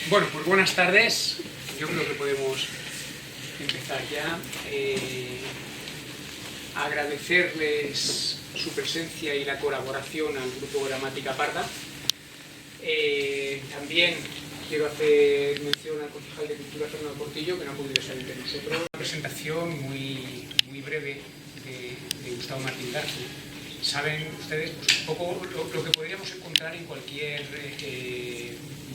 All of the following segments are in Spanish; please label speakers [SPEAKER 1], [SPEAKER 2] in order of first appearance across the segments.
[SPEAKER 1] Bueno, pues buenas tardes. Yo creo que podemos empezar ya. Agradecerles su presencia y la colaboración al Grupo Gramática Parda. También quiero hacer mención al concejal de Cultura, Fernando Portillo, que no ha podido salir de nosotros. Una presentación muy breve de Gustavo Martín Garzo. Saben ustedes pues, un poco lo que podríamos encontrar en cualquier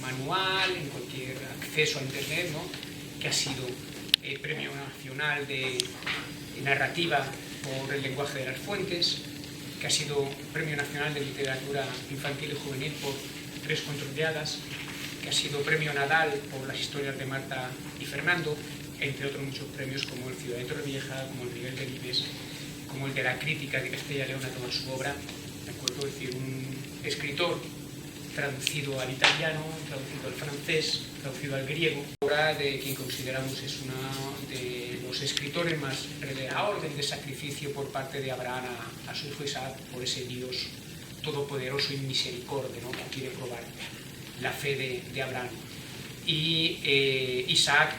[SPEAKER 1] manual, en cualquier acceso a Internet, ¿no? Que ha sido Premio Nacional de Narrativa por el lenguaje de las fuentes, que ha sido Premio Nacional de Literatura Infantil y Juvenil por Tres Controladas, que ha sido Premio Nadal por las historias de Marta y Fernando, entre otros muchos premios como el Ciudad de Torrevieja, como el Miguel Delibes, como el de la crítica de Castilla y León a toda su obra, ¿de acuerdo? Es decir, un escritor traducido al italiano, traducido al francés, traducido al griego, obra de quien consideramos es uno de los escritores más de la orden de sacrificio por parte de Abraham a su hijo Isaac, por ese Dios todopoderoso y misericordia, ¿no? Que quiere probar la fe de Abraham. Y Isaac,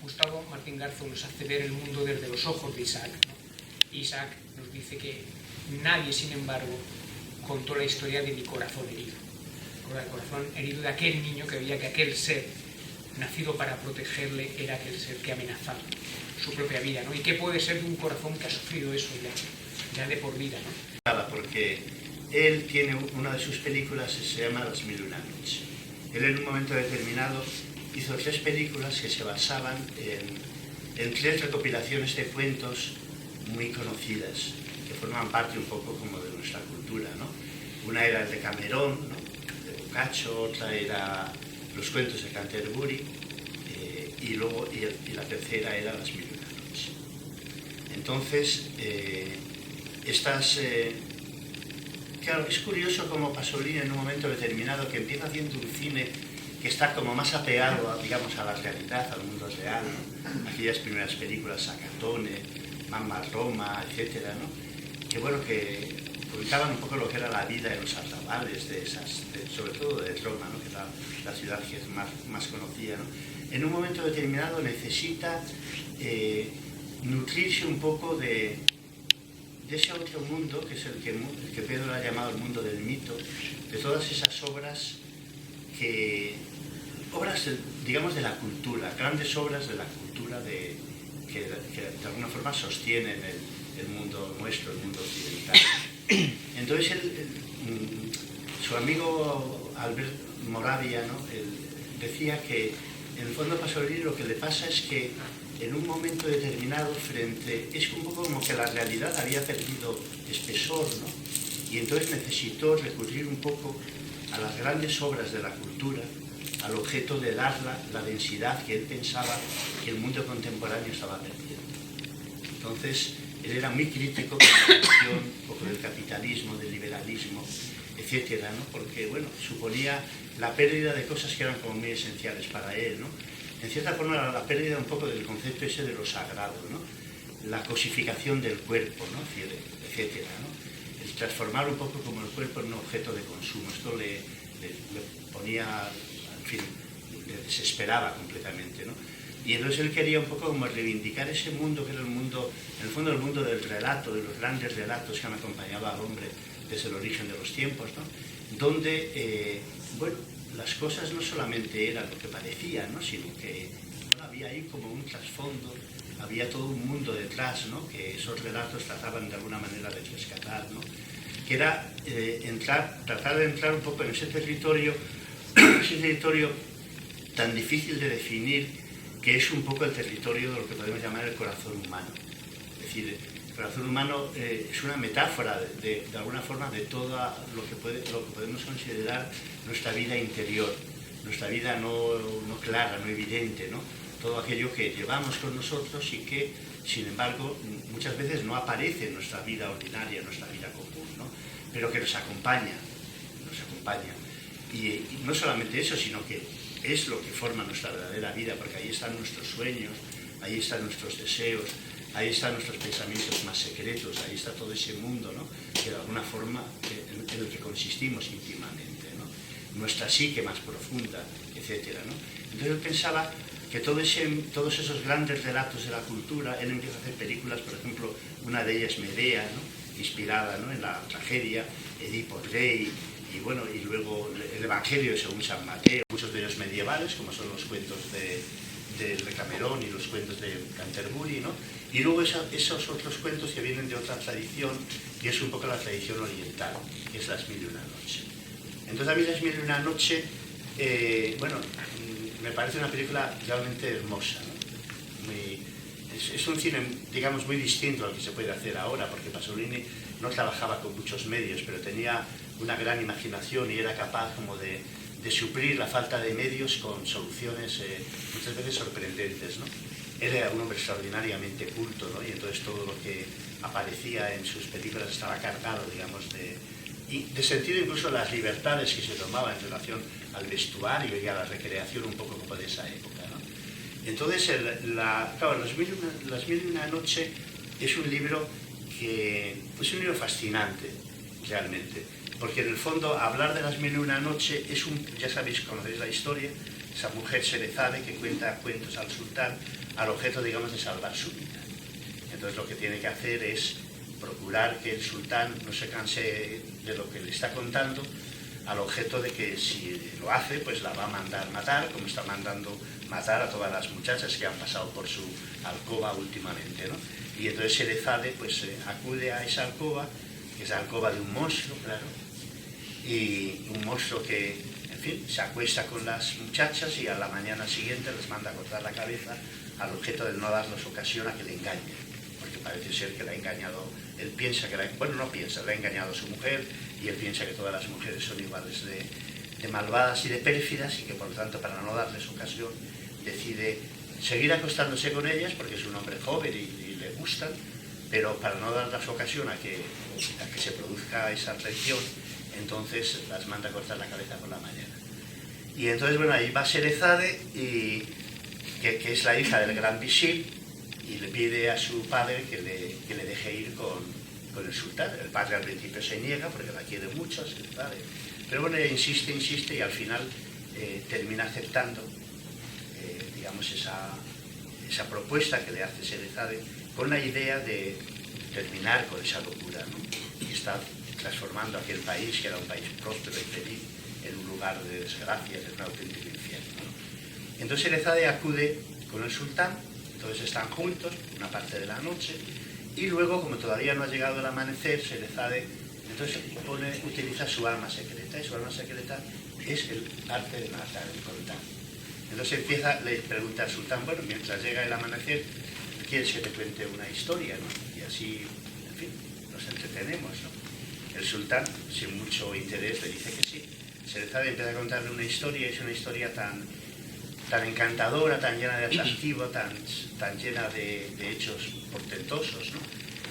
[SPEAKER 1] Gustavo Martín Garzo nos hace ver el mundo desde los ojos de Isaac, ¿no? Isaac nos dice que nadie, sin embargo, contó la historia de mi corazón herido. El corazón herido de aquel niño que veía que aquel ser nacido para protegerle era aquel ser que amenazaba su propia vida, ¿no? Y qué puede ser de un corazón que ha sufrido eso ya de por vida, ¿no?
[SPEAKER 2] Nada, porque él tiene una de sus películas que se llama Las Mil y una Noches. Él en un momento determinado hizo 3 películas que se basaban en 3 recopilaciones de cuentos muy conocidas, que forman parte un poco como de nuestra cultura, ¿no? Una era el de Camerón, ¿no? De Boccaccio, otra era Los cuentos de Canterbury, y la tercera era Las Mil y una Noches. Entonces, claro, es curioso cómo Pasolini en un momento determinado que empieza haciendo un cine que está como más apegado, digamos, a la realidad, al mundo real, ¿no? Aquellas primeras películas, Sacatone, Mamma Roma, etcétera, ¿no? Que bueno, que publicaban un poco lo que era la vida en los arrabales sobre todo de Roma, ¿no? Que es la ciudad que es más conocida, ¿no? En un momento determinado necesita nutrirse un poco de ese otro mundo, que es el que Pedro ha llamado el mundo del mito, de todas esas obras digamos, de la cultura, grandes obras de la cultura que de alguna forma sostienen el mundo nuestro, el mundo occidental. Entonces su amigo Albert Moravia, ¿no? Él decía que en el fondo Pasolini lo que le pasa es que en un momento determinado es un poco como que la realidad había perdido espesor, ¿no? Y entonces necesitó recurrir un poco a las grandes obras de la cultura, al objeto de dar la densidad que él pensaba que el mundo contemporáneo estaba perdiendo. Entonces, él era muy crítico con la cuestión un poco del capitalismo, del liberalismo, etcétera, ¿no? Porque, bueno, suponía la pérdida de cosas que eran como muy esenciales para él, ¿no? En cierta forma, la pérdida un poco del concepto ese de lo sagrado, ¿no? La cosificación del cuerpo, ¿no? Etcétera, ¿no? El transformar un poco como el cuerpo en un objeto de consumo. Esto le ponía, en fin, le desesperaba completamente, ¿no? Y entonces él quería un poco como reivindicar ese mundo que era el mundo, en el fondo el mundo del relato, de los grandes relatos que han acompañado al hombre desde el origen de los tiempos, ¿no? Donde, bueno, las cosas no solamente eran lo que parecían, ¿no? Sino que bueno, había ahí como un trasfondo, había todo un mundo detrás, ¿no? Que esos relatos trataban de alguna manera de rescatar, ¿no? Que era tratar de entrar un poco en ese territorio tan difícil de definir, que es un poco el territorio de lo que podemos llamar el corazón humano. Es decir, el corazón humano es una metáfora de alguna forma de todo lo que podemos considerar nuestra vida interior, nuestra vida no clara, no evidente, ¿no? Todo aquello que llevamos con nosotros y que, sin embargo, muchas veces no aparece en nuestra vida ordinaria, en nuestra vida común, ¿no? Pero que nos acompaña. Y no solamente eso, sino que es lo que forma nuestra verdadera vida, porque ahí están nuestros sueños, ahí están nuestros deseos, ahí están nuestros pensamientos más secretos, ahí está todo ese mundo, ¿no? Que de alguna forma en el que consistimos íntimamente, ¿no? nuestra psique más profunda, etcétera, ¿no? Entonces él pensaba que todos esos grandes relatos de la cultura, él empieza a hacer películas, por ejemplo, una de ellas Medea, ¿no? Inspirada, ¿no?, en la tragedia, Edipo Rey, y bueno, y luego el Evangelio según San Mateo, muchos de ellos medievales, como son los cuentos de Camerón y los cuentos de Canterbury, ¿no? Y luego esos otros cuentos que vienen de otra tradición, y es un poco la tradición oriental, que es Las Mil y una Noche. Entonces a mí Las Mil y una Noche, bueno, me parece una película realmente hermosa, ¿no? Es un cine, digamos, muy distinto al que se puede hacer ahora, porque Pasolini no trabajaba con muchos medios, pero tenía una gran imaginación y era capaz como de suplir la falta de medios con soluciones muchas veces sorprendentes, ¿no? Él era un hombre extraordinariamente culto, ¿no? Y entonces todo lo que aparecía en sus películas estaba cargado, digamos, de sentido, incluso las libertades que se tomaban en relación al vestuario y a la recreación un poco como de esa época, ¿no? Entonces, claro, Las Mil y una Noche es un libro que es un libro fascinante, realmente, porque en el fondo hablar de Las Mil y una Noche es ya sabéis, conocéis la historia, esa mujer Sherezade que cuenta cuentos al sultán al objeto, digamos, de salvar su vida. Entonces lo que tiene que hacer es procurar que el sultán no se canse de lo que le está contando, al objeto de que si lo hace, pues la va a mandar matar, como está mandando matar a todas las muchachas que han pasado por su alcoba últimamente, ¿no? Y entonces Sherezade pues acude a esa alcoba, que es la alcoba de un monstruo, claro, y un monstruo que, en fin, se acuesta con las muchachas y a la mañana siguiente les manda a cortar la cabeza al objeto de no darles ocasión a que le engañen, porque parece ser que le ha engañado, él piensa que bueno, no piensa, le ha engañado a su mujer, y él piensa que todas las mujeres son iguales de malvadas y de pérfidas, y que por lo tanto, para no darles ocasión, decide seguir acostándose con ellas porque es un hombre joven y le gustan, pero para no darles ocasión a que se produzca esa traición, entonces las manda a cortar la cabeza por la mañana. Y entonces, bueno, ahí va Sherezade, que es la hija del gran visir, y le pide a su padre que le deje ir con el sultán. El padre al principio se niega porque la quiere mucho, Sherezade, pero bueno, ella insiste y al final termina aceptando, digamos, esa propuesta que le hace Sherezade, con la idea de terminar con esa locura, ¿no? Y está transformando aquel país, que era un país próspero y feliz, en un lugar de desgracias, en un auténtico infierno, ¿no? Entonces Sherezade acude con el sultán, entonces están juntos una parte de la noche, y luego, como todavía no ha llegado el amanecer, Sherezade entonces utiliza su arma secreta, y su arma secreta es el arte de matar, el cortar. Entonces le pregunta al sultán, bueno, mientras llega el amanecer, ¿quieres que te cuente una historia, ¿no? Y así, en fin, nos entretenemos, ¿no? El sultán, sin mucho interés, le dice que sí. Sherezade empieza a contarle una historia, es una historia tan encantadora, tan llena de atractivo, tan llena de hechos portentosos, ¿no?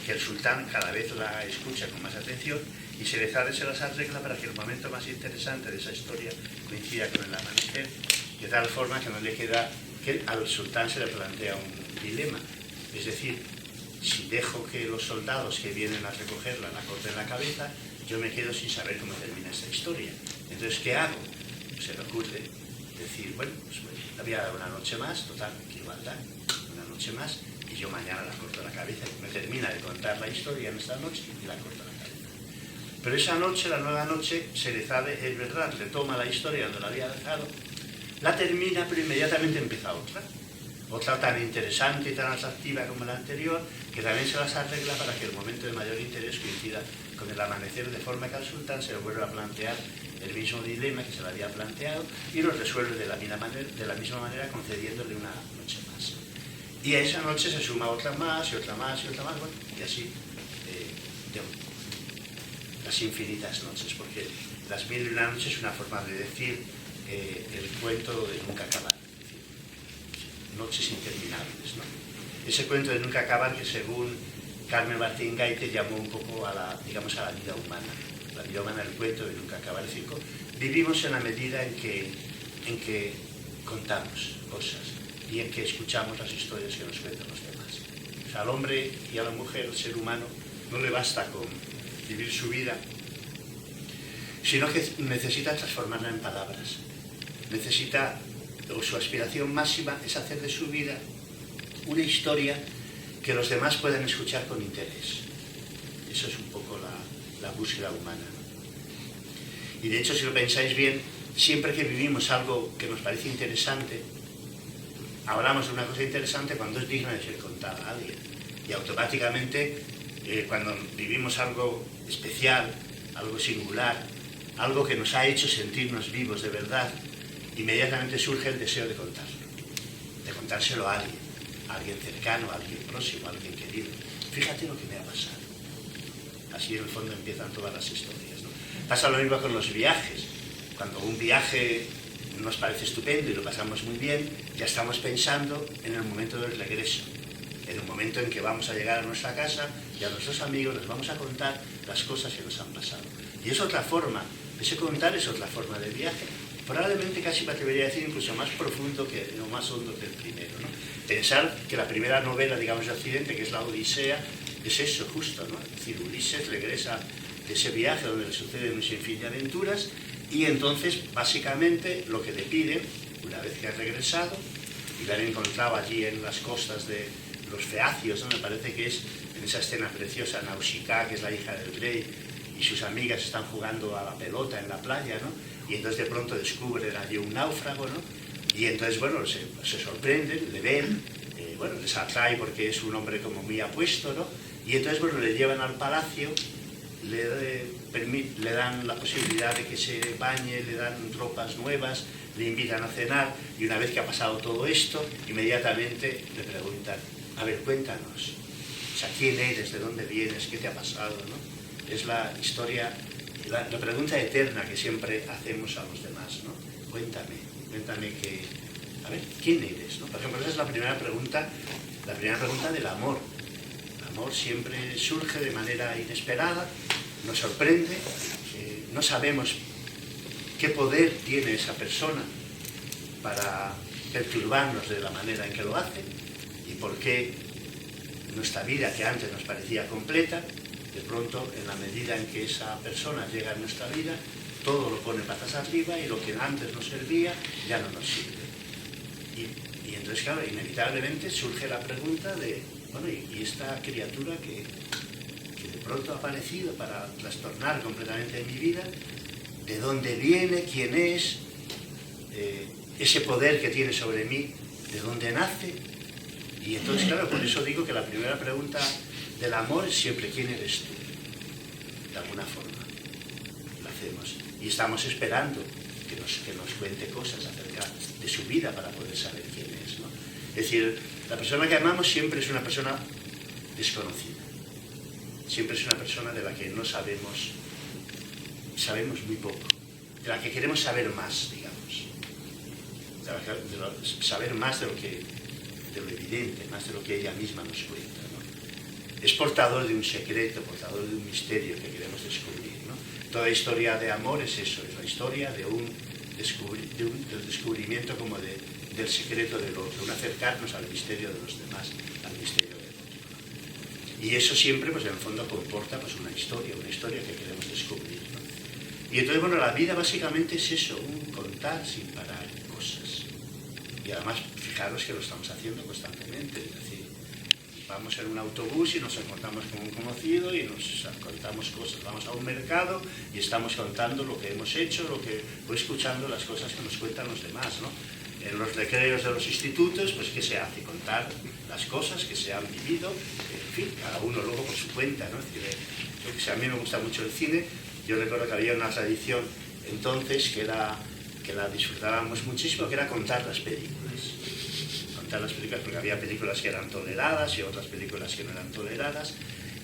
[SPEAKER 2] Que el sultán cada vez la escucha con más atención, y Sherezade se las arregla para que el momento más interesante de esa historia coincida con el amanecer, de tal forma que no le queda, que al sultán se le plantea un dilema, es decir, si dejo que los soldados que vienen a recogerla la corten la cabeza, yo me quedo sin saber cómo termina esta historia. Entonces, ¿qué hago? Se le ocurre decir, bueno, pues le voy a dar una noche más, total, que igualdad, una noche más, y yo mañana la corto la cabeza. Me termina de contar la historia en esta noche y la corto la cabeza. Pero esa noche, la nueva noche, Sherezade, es verdad, retoma la historia donde la había dejado, la termina, pero inmediatamente empieza otra tan interesante y tan atractiva como la anterior, que también se las arregla para que el momento de mayor interés coincida con el amanecer, de forma que al sultán se le vuelve a plantear el mismo dilema que se le había planteado, y lo resuelve de la misma manera, concediéndole una noche más. Y a esa noche se suma otra más y otra más y otra más, bueno, y así las infinitas noches, porque Las Mil y una Noches es una forma de decir el cuento de nunca acabar, es decir, noches interminables, ¿no? Ese cuento de nunca acabar que, según Carmen Martín Gaite, llamó un poco a la vida humana. La vida humana, el cuento de nunca acabar. Es decir, vivimos en la medida en que contamos cosas y en que escuchamos las historias que nos cuentan los demás. O sea, al hombre y a la mujer, al ser humano, no le basta con vivir su vida sino que necesita transformarla en palabras. Necesita, o su aspiración máxima es hacer de su vida una historia que los demás puedan escuchar con interés. Eso es un poco la búsqueda humana, ¿no? Y de hecho, si lo pensáis bien, siempre que vivimos algo que nos parece interesante, hablamos de una cosa interesante cuando es digna de ser contada a alguien. Y automáticamente, cuando vivimos algo especial, algo singular, algo que nos ha hecho sentirnos vivos de verdad, inmediatamente surge el deseo de contarlo, de contárselo a alguien cercano, a alguien próximo, a alguien querido. Fíjate lo que me ha pasado. Así en el fondo empiezan todas las historias, ¿no? Pasa lo mismo con los viajes. Cuando un viaje nos parece estupendo y lo pasamos muy bien, ya estamos pensando en el momento del regreso, en el momento en que vamos a llegar a nuestra casa y a nuestros amigos les vamos a contar las cosas que nos han pasado. Y es otra forma, ese contar es otra forma de viaje, probablemente casi me atrevería a decir incluso más profundo o más hondo que el primero, ¿no? Pensar que la primera novela, digamos, de Occidente, que es la Odisea, es eso justo, ¿no? Es decir, Ulises regresa de ese viaje donde le suceden un sinfín de aventuras y entonces, básicamente, lo que le piden, una vez que ha regresado, y la han encontrado allí en las costas de los Feacios, ¿no? Me parece que es en esa escena preciosa, Nausicaa, que es la hija del rey, y sus amigas están jugando a la pelota en la playa, ¿no? Y entonces de pronto descubren allí un náufrago, ¿no? Y entonces, bueno, se sorprenden, le ven, bueno, les atrae porque es un hombre como muy apuesto, ¿no? Y entonces, bueno, le llevan al palacio, le dan la posibilidad de que se bañe, le dan ropas nuevas, le invitan a cenar, y una vez que ha pasado todo esto, inmediatamente le preguntan, a ver, cuéntanos, o sea, ¿quién eres? ¿De dónde vienes? ¿Qué te ha pasado? ¿No? Es la historia, la pregunta eterna que siempre hacemos a los demás, ¿no? Cuéntame que, a ver, ¿quién eres? ¿No? Por ejemplo, esa es la primera pregunta del amor. El amor siempre surge de manera inesperada, nos sorprende, no sabemos qué poder tiene esa persona para perturbarnos de la manera en que lo hace y por qué nuestra vida, que antes nos parecía completa, de pronto, en la medida en que esa persona llega a nuestra vida, todo lo pone patas arriba y lo que antes nos servía ya no nos sirve. Y entonces, claro, inevitablemente surge la pregunta de, bueno, ¿y esta criatura que de pronto ha aparecido para trastornar completamente mi vida? ¿De dónde viene? ¿Quién es? Ese poder que tiene sobre mí, ¿de dónde nace? Y entonces, claro, por eso digo que la primera pregunta del amor es siempre ¿quién eres tú? De alguna forma la hacemos. Y estamos esperando que nos cuente cosas acerca de su vida para poder saber quién es, ¿no? Es decir, la persona que amamos siempre es una persona desconocida. Siempre es una persona de la que no sabemos muy poco, de la que queremos saber más, digamos. Saber más de lo evidente, más de lo que ella misma nos cuenta, ¿no? Es portador de un secreto, portador de un misterio que queremos descubrir, ¿no? Toda historia de amor es eso, es la historia del descubrimiento como del secreto del otro, un acercarnos al misterio de los demás, al misterio del otro. Y eso siempre, pues en el fondo, comporta pues, una historia que queremos descubrir, ¿no? Y entonces, bueno, la vida básicamente es eso, un contar sin parar cosas. Y además, fijaros que lo estamos haciendo constantemente, es decir, vamos en un autobús y nos encontramos con un conocido y nos contamos cosas, vamos a un mercado y estamos contando lo que hemos hecho, o escuchando las cosas que nos cuentan los demás, ¿no? En los recreos de los institutos, pues ¿qué se hace? Contar las cosas que se han vivido, en fin, cada uno luego por su cuenta, ¿no? Es decir, a mí me gusta mucho el cine, yo recuerdo que había una tradición entonces que la disfrutábamos muchísimo, que era contar las películas. Contar las películas, porque había películas que eran toleradas y otras películas que no eran toleradas.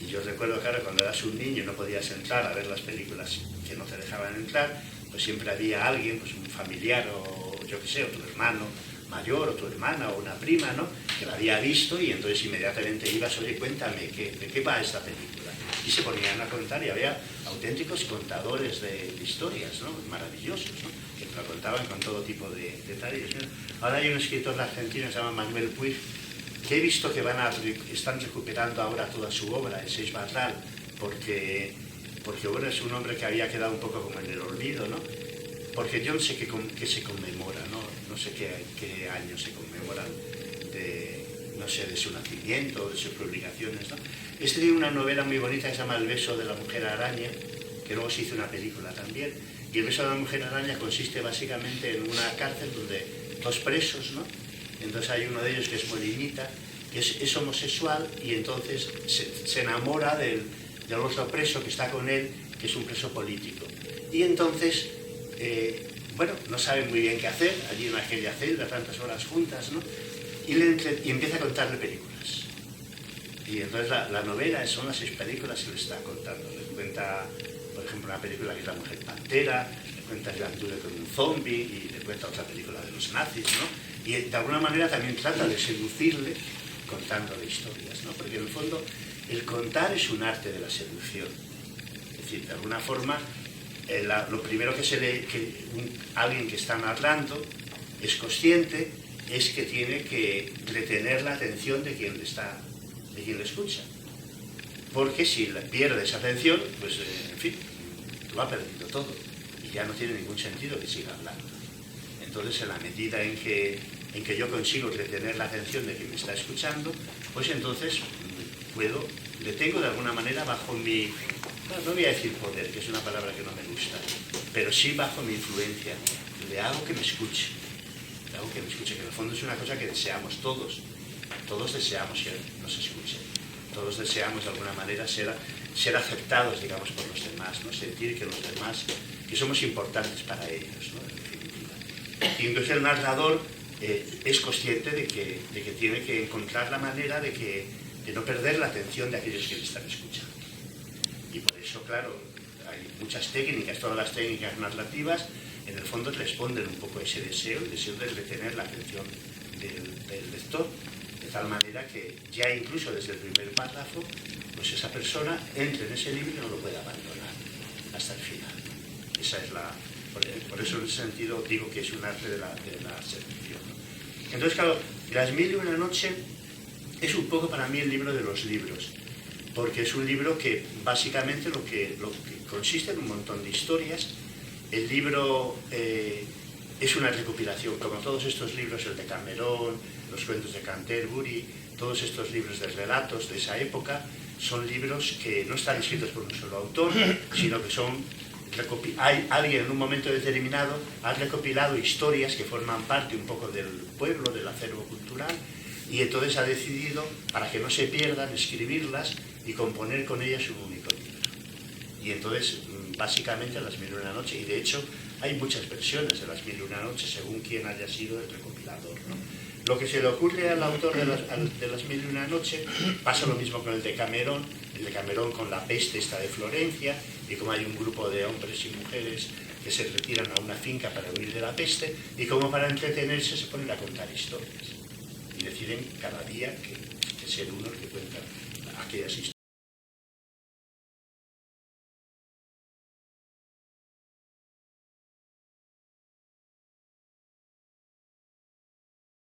[SPEAKER 2] Y yo recuerdo, claro, cuando eras un niño y no podías entrar a ver las películas que no te dejaban entrar, pues siempre había alguien, pues un familiar o yo qué sé, o tu hermano mayor o tu hermana o una prima, ¿no? Que la había visto y entonces inmediatamente ibas, oye, cuéntame, ¿de qué va esta película? Y se ponían a contar y había auténticos contadores de historias, ¿no? Maravillosos, ¿no? Que te lo contaban con todo tipo de detalles, ¿no? Ahora hay un escritor argentino que se llama Manuel Puig, que he visto que están recuperando ahora toda su obra, el Seix Barral, porque porque bueno, es un hombre que había quedado un poco como en el olvido, ¿no? Porque yo no sé qué se conmemora, ¿no? No sé qué año se conmemora no sé, de su nacimiento, de sus publicaciones, ¿no? Este tiene una novela muy bonita que se llama El beso de la mujer araña, que luego se hizo una película también, y El beso de la mujer araña consiste básicamente en una cárcel donde dos presos, ¿no? Entonces hay uno de ellos que es Molinita, que es homosexual, y entonces se enamora del otro preso que está con él, que es un preso político. Y entonces, bueno, no saben muy bien qué hacer, allí en aquella celda, tantas horas juntas, ¿no? Y empieza a contarle películas. Y entonces la novela son las 6 películas que le está contando. Le cuenta, por ejemplo, una película que es La mujer pantera, le cuenta que anduve con un zombie, y le cuenta otra película de los nazis, ¿no? Y de alguna manera también trata de seducirle contándole historias, ¿no? Porque en el fondo el contar es un arte de la seducción. Es decir, de alguna forma, lo primero alguien que está narrando es consciente es que tiene que retener la atención de quien le escucha. Porque si pierde esa atención, pues en fin, lo ha perdido todo y ya no tiene ningún sentido que siga hablando. Entonces, en la medida en que yo consigo retener la atención de quien me está escuchando, pues entonces le tengo de alguna manera bajo mi, no voy a decir poder, que es una palabra que no me gusta, pero sí bajo mi influencia. Le hago que me escuche. Que en el fondo es una cosa que deseamos todos deseamos que nos escuchen, todos deseamos de alguna manera ser aceptados, digamos, por los demás, ¿no? Sentir que los demás, que somos importantes para ellos, ¿no? En definitiva. Y entonces el narrador es consciente de que tiene que encontrar la manera de no perder la atención de aquellos que le están escuchando. Y por eso, claro, hay muchas técnicas, todas las técnicas narrativas en el fondo responden un poco a ese deseo, el deseo de retener la atención del lector, de tal manera que ya incluso desde el primer párrafo, pues esa persona entre en ese libro y no lo puede abandonar hasta el final. Esa es por eso en ese sentido digo que es un arte de la seducción, ¿no? Entonces, claro, Las mil y una noche es un poco para mí el libro de los libros, porque es un libro que básicamente lo que consiste en un montón de historias. El libro es una recopilación, como todos estos libros, el de Cameron, los cuentos de Canterbury, todos estos libros de relatos de esa época, son libros que no están escritos por un solo autor, sino que alguien en un momento determinado ha recopilado historias que forman parte un poco del pueblo, del acervo cultural, y entonces ha decidido, para que no se pierdan, escribirlas y componer con ellas un único libro. Y entonces, básicamente, Las mil y una noche, y de hecho hay muchas versiones de Las mil y una noches según quien haya sido el recopilador, ¿no? Lo que se le ocurre al autor de Las mil y una noche pasa lo mismo con el de Cameron con La peste esta de Florencia, y como hay un grupo de hombres y mujeres que se retiran a una finca para huir de la peste, y como para entretenerse se ponen a contar historias y deciden cada día que ser uno el que cuenta aquellas historias.